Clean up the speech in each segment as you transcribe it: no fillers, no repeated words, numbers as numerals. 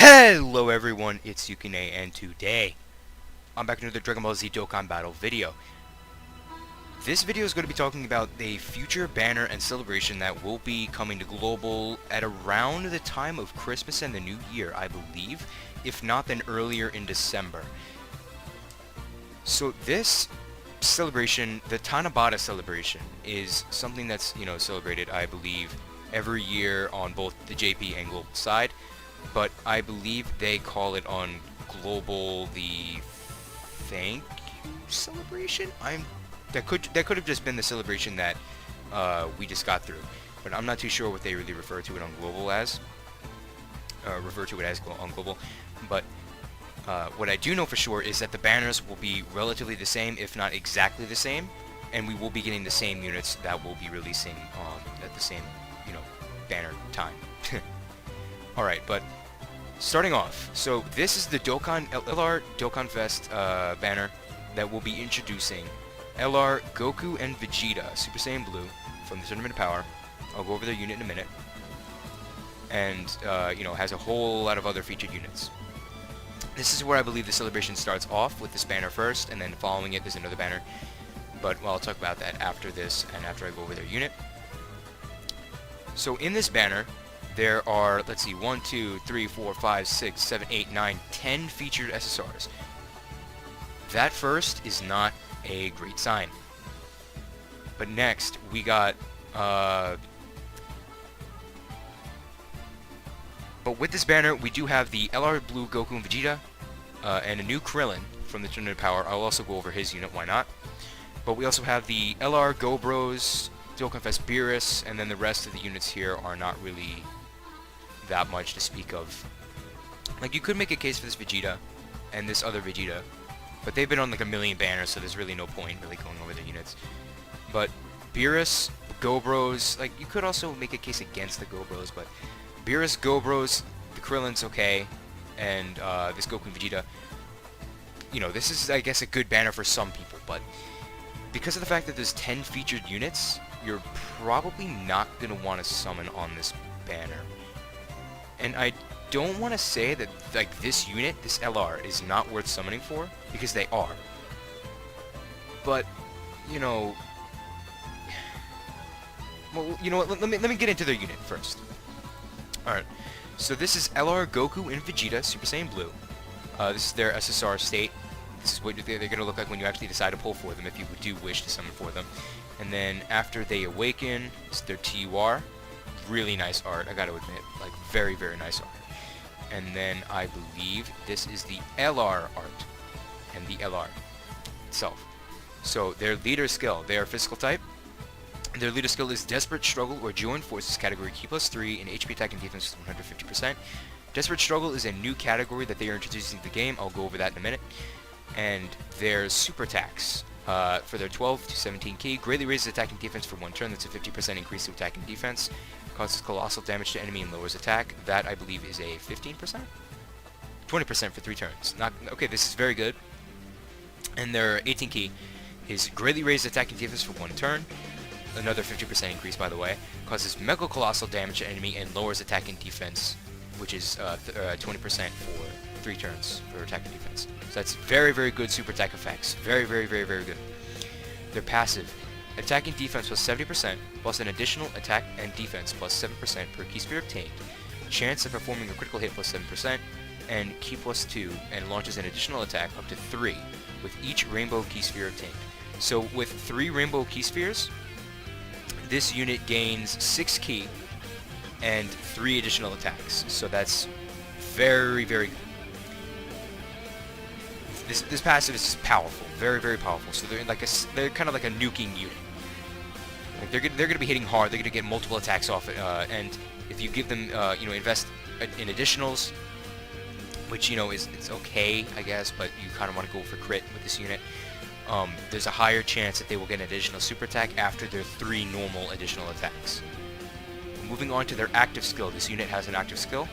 Hello everyone, it's Yukine, and today I'm back into the Dragon Ball Z Dokkan Battle video. This video is going to be talking about a future banner and celebration that will be coming to global at around the time of Christmas and the New Year, I believe, if not then earlier in December. So this celebration, the Tanabata Celebration, is something that's, celebrated, I believe, every year on both the JP and global side. But I believe they call it on global the thank you celebration. That could have just been the celebration that we just got through, but I'm not too sure what they really refer to it on global as. On global, but what I do know for sure is that the banners will be relatively the same, if not exactly the same, and we will be getting the same units that will be releasing at the same banner time. Alright, but starting off, so this is the LR Dokkan Fest banner that will be introducing LR Goku and Vegeta, Super Saiyan Blue, from the Tournament of Power. I'll go over their unit in a minute. And, has a whole lot of other featured units. This is where I believe the celebration starts off, with this banner first, and then following it there's another banner. But, I'll talk about that after this, and after I go over their unit. So in this banner, there are, let's see, 1, 2, 3, 4, 5, 6, 7, 8, 9, 10 featured SSRs. That first is not a great sign. But next, we got, but with this banner, we do have the LR Blue Goku and Vegeta, and a new Krillin from the Tournament of Power. I'll also go over his unit, why not? But we also have the LR Go Bros, Dokkan Fest Beerus, and then the rest of the units here are not really that much to speak of. Like, you could make a case for this Vegeta and this other Vegeta, but they've been on like a million banners, so there's really no point really going over their units. But Beerus, Go Bros, like, you could also make a case against the Go Bros, but Beerus, Go Bros, the Krillin's okay, and this Goku and Vegeta, this is, I guess, a good banner for some people, but because of the fact that there's 10 featured units, you're probably not going to want to summon on this banner. And I don't want to say that, like, this unit, this LR, is not worth summoning for, because they are. But, well, you know what, let me get into their unit first. Alright, so this is LR Goku and Vegeta, Super Saiyan Blue. This is their SSR state. This is what they're going to look like when you actually decide to pull for them, if you do wish to summon for them. And then after they awaken, it's their TUR. Really nice art, I gotta admit. Like, very, very nice art. And then I believe this is the LR art. And the LR itself. So their leader skill, they are physical type. Their leader skill is Desperate Struggle or Join Forces category Key +3 and HP attack and defense is 150%. Desperate Struggle is a new category that they are introducing to the game. I'll go over that in a minute. And their super attacks. For their 12 to 17 key, greatly raises attack and defense for 1 turn. That's a 50% increase to attack and defense. Causes colossal damage to enemy and lowers attack. That, I believe, is a 15%? 20% for 3 turns. Okay, this is very good. And their 18 key is greatly raised attack and defense for 1 turn. Another 50% increase, by the way. Causes mega colossal damage to enemy and lowers attack and defense, which is 20% for 3 turns for attack and defense. So that's very, very good super attack effects. Very, very, very, very good. Their passive, attack and defense plus 70%, plus an additional attack and defense plus 7% per key sphere obtained. Chance of performing a critical hit plus 7%, and key +2, and launches an additional attack up to 3 with each rainbow key sphere obtained. So with 3 rainbow key spheres, this unit gains 6 key and 3 additional attacks. So that's very, very good. This passive is powerful, very, very powerful. So they're kind of like a nuking unit. Like they're gonna be hitting hard. They're gonna get multiple attacks off it, and if you give them, invest in additionals, which it's okay, I guess, but you kind of want to go for crit with this unit. There's a higher chance that they will get an additional super attack after their 3 normal additional attacks. Moving on to their active skill, this unit has an active skill.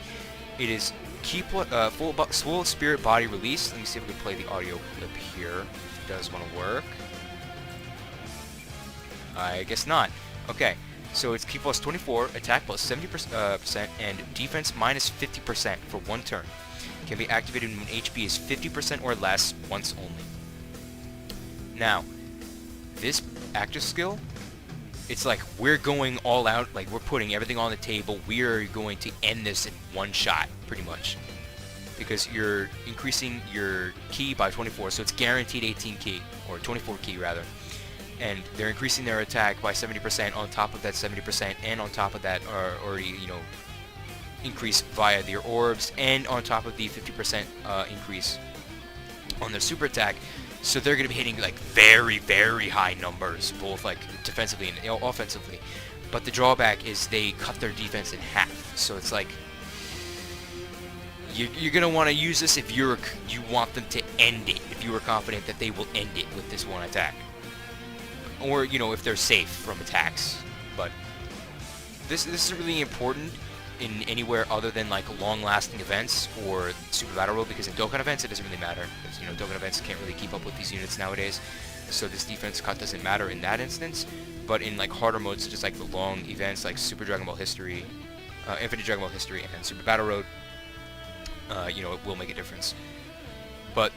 It is full spirit body release. Let me see if we can play the audio clip here. If it does want to work. I guess not. Okay, So it's Ki plus 24, attack plus 70%, and defense minus 50% for 1 turn. Can be activated when HP is 50% or less once only. Now, this active skill, it's like we're going all out, like we're putting everything on the table. We're going to end this in one shot, pretty much. Because you're increasing your Ki by 24, so it's guaranteed 18 Ki, or 24 Ki rather. And they're increasing their attack by 70% on top of that 70%, and on top of that are already, increase via their orbs, and on top of the 50% increase on their super attack. So they're going to be hitting like very, very high numbers, both like defensively and offensively. But the drawback is they cut their defense in half. So it's like you're going to want to use this if you want them to end it, if you are confident that they will end it with this one attack. Or, if they're safe from attacks. But this is really important in anywhere other than like long-lasting events or Super Battle Road, because in Dokkan events it doesn't really matter, because Dokkan events can't really keep up with these units nowadays, so this defense cut doesn't matter in that instance. But in like harder modes, such as like the long events like Super Dragon Ball History, Infinite Dragon Ball History, and Super Battle Road, it will make a difference. But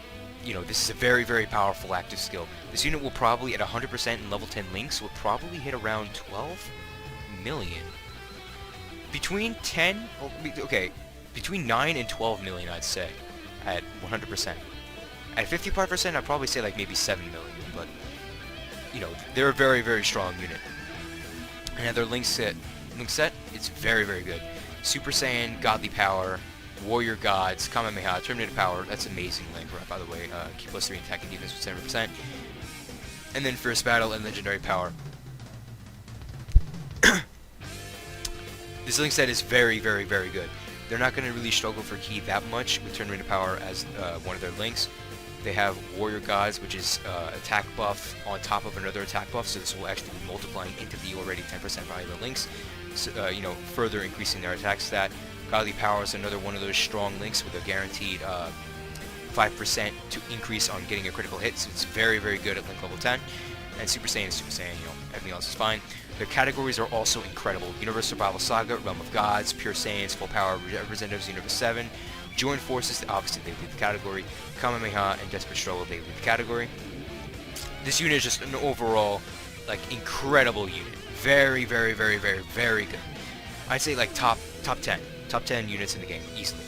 this is a very, very powerful active skill. This unit will probably, at 100% in level 10 links, will probably hit around 12 million. Between 9 and 12 million, I'd say, at 100%. At 55%, I'd probably say like maybe 7 million, but, they're a very, very strong unit. And their link set, it's very, very good. Super Saiyan, Godly Power, Warrior Gods, Kamehameha, Terminator Power, that's amazing link, right, by the way. Ki plus 3 attack and defense with 70%. And then First Battle and Legendary Power. This link set is very, very, very good. They're not going to really struggle for Ki that much with Terminator Power as one of their links. They have Warrior Gods, which is attack buff on top of another attack buff, so this will actually be multiplying into the already 10% value of the links, so, further increasing their attack stat. Godly Power is another one of those strong links with a guaranteed 5% to increase on getting a critical hit, so it's very, very good at link level 10. And Super Saiyan is Super Saiyan, everything else is fine. Their categories are also incredible. Universe Survival Saga, Realm of Gods, Pure Saiyans, Full Power Representatives, Universe 7. Joined Forces, obviously they lead the category. Kamehameha and Desperate Struggle, they lead the category. This unit is just an overall, like, incredible unit. Very, very, very, very, very good. I'd say like top 10. Top 10 units in the game, easily.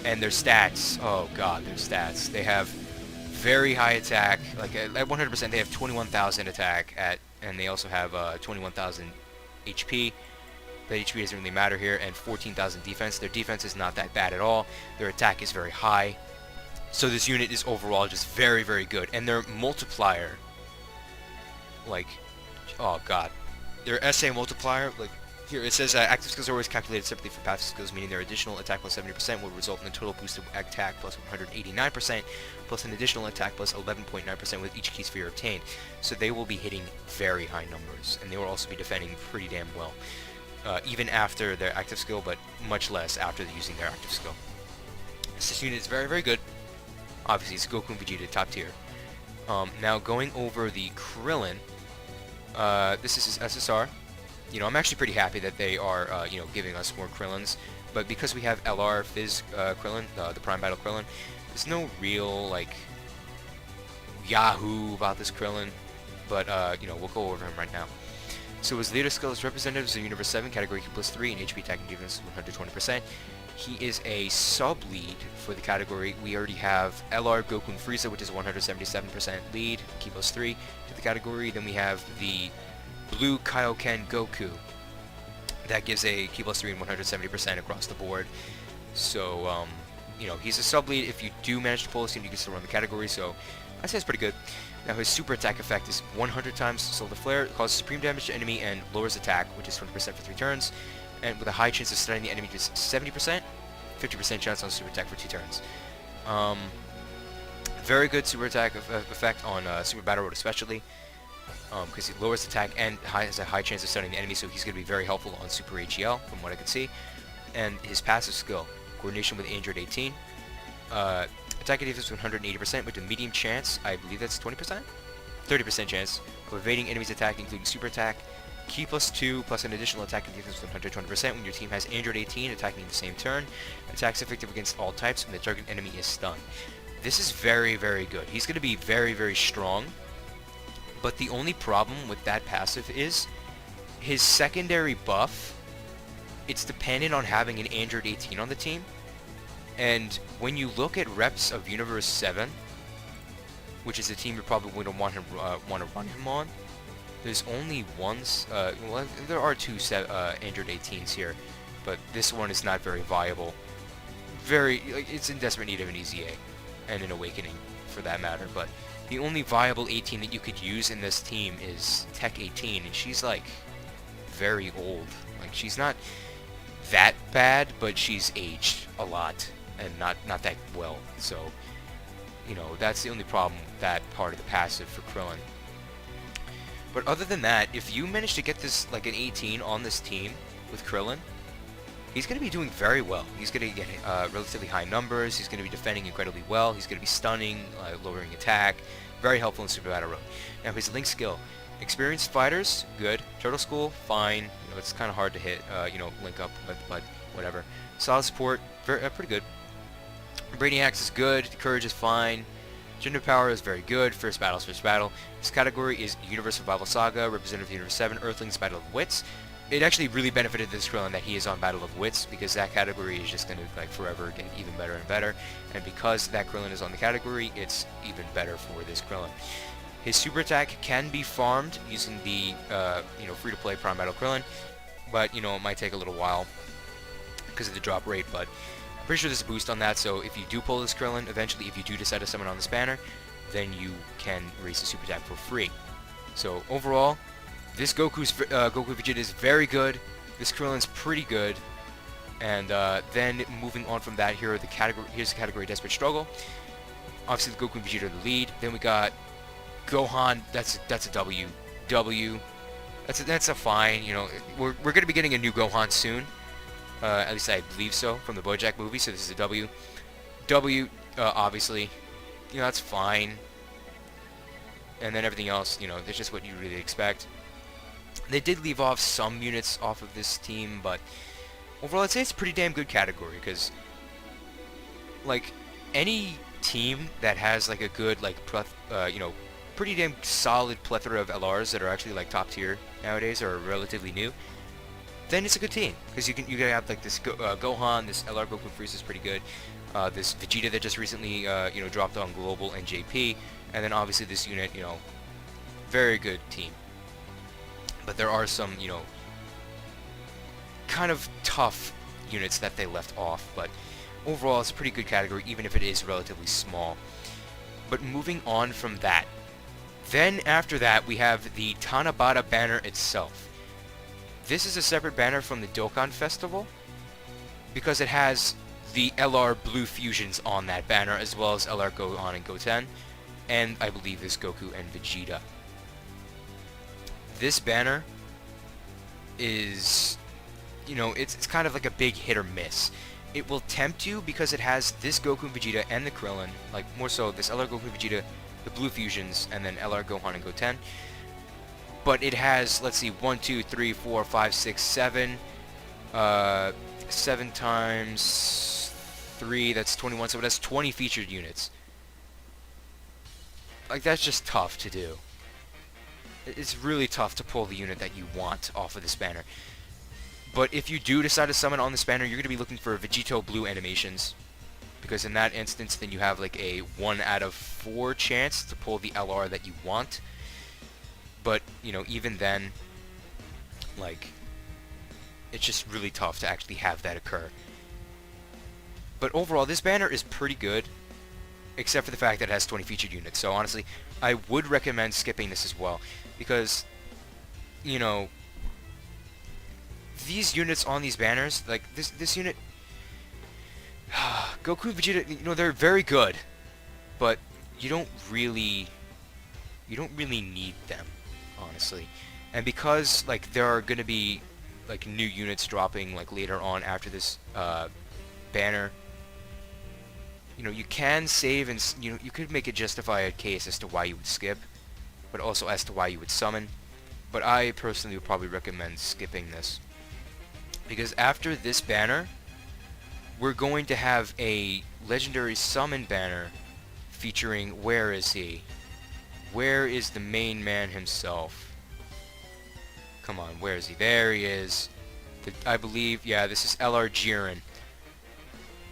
And their stats, oh god, their stats. They have very high attack, like at 100% they have 21,000 attack, and they also have 21,000 HP. But HP doesn't really matter here, and 14,000 defense. Their defense is not that bad at all. Their attack is very high. So this unit is overall just very, very good. And their multiplier, like, oh god. Their SA multiplier, like, here it says active skills are always calculated separately for passive skills, meaning their additional attack plus 70% will result in a total boost of attack plus 189%, plus an additional attack plus 11.9% with each Ki sphere obtained. So they will be hitting very high numbers, and they will also be defending pretty damn well, even after their active skill, but much less after using their active skill. This unit is very, very good. Obviously, it's Goku and Vegeta, top tier. Now, going over the Krillin, this is his SSR. I'm actually pretty happy that they are, giving us more Krillins, but because we have LR Fizz Krillin, the Prime Battle Krillin, there's no real, like, yahoo about this Krillin, but, we'll go over him right now. So his leader skill is Representatives of Universe 7, category Ki plus 3, and HP attack and defense 120%. He is a sub-lead for the category. We already have LR Goku and Frieza, which is 177% lead, Ki plus 3 to the category. Then we have the Blue Kaioken Goku. That gives a Ki plus 3 and 170% across the board. So, he's a sub-lead. If you do manage to pull this in, you can still run the category, so I'd say it's pretty good. Now, his super attack effect is 100 times Solar Flare, causes supreme damage to enemy, and lowers attack, which is 20% for 3 turns, and with a high chance of stunning the enemy, just 70%, 50% chance on super attack for 2 turns. Very good super attack effect on Super Battle Road especially, because he lowers attack and has a high chance of stunning the enemy, so he's going to be very helpful on Super HEL, from what I can see. And his passive skill, Coordination with Android 18, attack and defense 180% with a medium chance, I believe that's 20%? 30% chance of evading enemies' attack, including super attack, Ki +2 plus an additional attack and defense with 120% when your team has Android 18 attacking the same turn. Attacks effective against all types when the target enemy is stunned. This is very, very good. He's going to be very, very strong. But the only problem with that passive is his secondary buff. It's dependent on having an Android 18 on the team. And when you look at reps of Universe 7, which is a team you probably wouldn't want to run him on, there's only one. Well, there are two Android 18s here, but this one is not very viable. It's in desperate need of an EZA and an Awakening, for that matter. But the only viable 18 that you could use in this team is Tech 18, and she's like very old. Like, she's not that bad, but she's aged a lot and not that well. So, you know, that's the only problem with that part of the passive for Krillin. But other than that, if you manage to get this, like, an 18 on this team with Krillin, he's going to be doing very well. He's going to get relatively high numbers. He's going to be defending incredibly well. He's going to be stunning, lowering attack. Very helpful in Super Battle Road. Now, his Link skill. Experienced fighters, good. Turtle School, fine. You know, it's kind of hard to hit, link up with, but whatever. Solid support, pretty good. Brainiacs is good. Courage is fine. Gender Power is very good. First Battle is First Battle. This category is Universe Survival Saga, representative of Universe 7, Earthlings Battle of Wits. It actually really benefited this Krillin that he is on Battle of Wits, because that category is just going to, like, forever get even better and better. And because that Krillin is on the category, it's even better for this Krillin. His super attack can be farmed using the, free-to-play Prime Battle Krillin, but, you know, it might take a little while because of the drop rate, but I'm pretty sure there's a boost on that, so if you do pull this Krillin, eventually, if you do decide to summon on this banner, then you can raise the super attack for free. So, overall, this Goku Vegeta is very good. This Krillin's pretty good. And then moving on from that, here's the category Desperate Struggle. Obviously, the Goku and Vegeta are the lead. Then we got Gohan. That's a W. That's a fine. You know, we're gonna be getting a new Gohan soon. At least I believe so, from the BoJack movie. So this is a W. Obviously, you know, that's fine. And then everything else, you know, that's just what you really expect. They did leave off some units off of this team, but overall, I'd say it's a pretty damn good category, because, like, any team that has, like, a good, like, pretty damn solid plethora of LRs that are actually, like, top tier nowadays, or relatively new, then it's a good team, because you can have, like, this Gohan, this LR Goku Frieza is pretty good, this Vegeta that just recently, dropped on Global and JP, and then obviously this unit, you know, very good team. But there are some, you know, kind of tough units that they left off. But overall, it's a pretty good category, even if it is relatively small. But moving on from that, then after that, we have the Tanabata banner itself. This is a separate banner from the Dokkan Festival, because it has the LR Blue Fusions on that banner, as well as LR Gohan and Goten, and I believe this Goku and Vegeta. This banner is, you know, it's kind of like a big hit or miss. It will tempt you because it has this Goku and Vegeta and the Krillin, like more so this LR Goku and Vegeta, the Blue Fusions, and then LR Gohan and Goten. But it has, let's see, 1, 2, 3, 4, 5, 6, 7. 7 times 3, that's 21, so it has 20 featured units. Like, that's just tough to do. It's really tough to pull the unit that you want off of this banner. But if you do decide to summon on this banner, you're going to be looking for Vegito Blue animations, because in that instance, then you have like a 1 out of 4 chance to pull the LR that you want. But, you know, even then, like, it's just really tough to actually have that occur. But overall, this banner is pretty good, except for the fact that it has 20 featured units. So honestly, I would recommend skipping this as well, because, you know, these units on these banners, like this unit, Goku and Vegeta, you know, they're very good, but you don't really need them, honestly. And because, like, there are going to be, like, new units dropping, like, later on after this banner, you know, you can save, and, you know, you could make a justified case as to why you would skip, but also as to why you would summon. but I personally would probably recommend skipping this. Because after this banner, we're going to have a legendary summon banner featuring, where is he? Where is the main man himself? Come on, where is he? There he is. I believe, yeah, this is LR Jiren.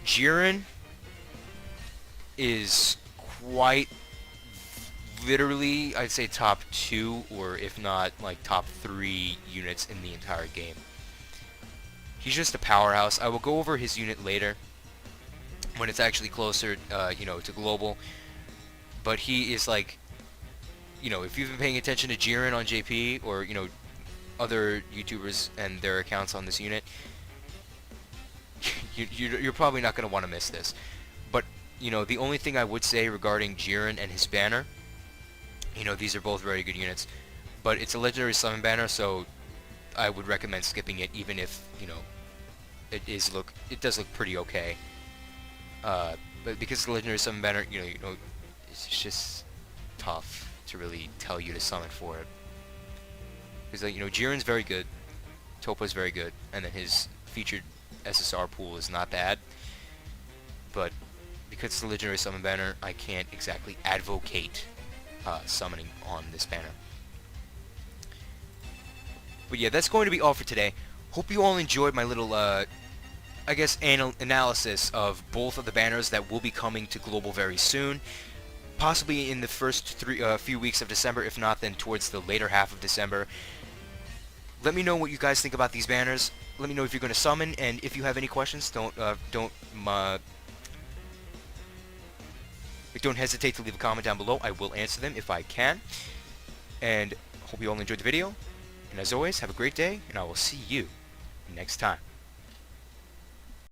Jiren is quite literally, I'd say top 2, or if not, like top 3 units in the entire game. He's just a powerhouse. I will go over his unit later when it's actually closer, you know, to global. But he is like, you know, if you've been paying attention to Jiren on JP, or, you know, other YouTubers and their accounts on this unit, you're probably not going to want to miss this. But, you know, the only thing I would say regarding Jiren and his banner, you know, these are both very good units, but it's a legendary summon banner, so I would recommend skipping it, even if, you know, it does look pretty okay. But because it's a legendary summon banner, you know, it's just tough to really tell you to summon for it. Because, like, you know, Jiren's very good, Toppa's very good, and then his featured SSR pool is not bad. But because it's a legendary summon banner, I can't exactly advocate summoning on this banner. But yeah, that's going to be all for today. Hope you all enjoyed my little, I guess, analysis of both of the banners that will be coming to global very soon. Possibly in the first few weeks of December, if not then towards the later half of December. Let me know what you guys think about these banners. Let me know if you're going to summon, and if you have any questions, don't hesitate to leave a comment down below. I will answer them if I can. And hope you all enjoyed the video. And as always, have a great day, and I will see you next time.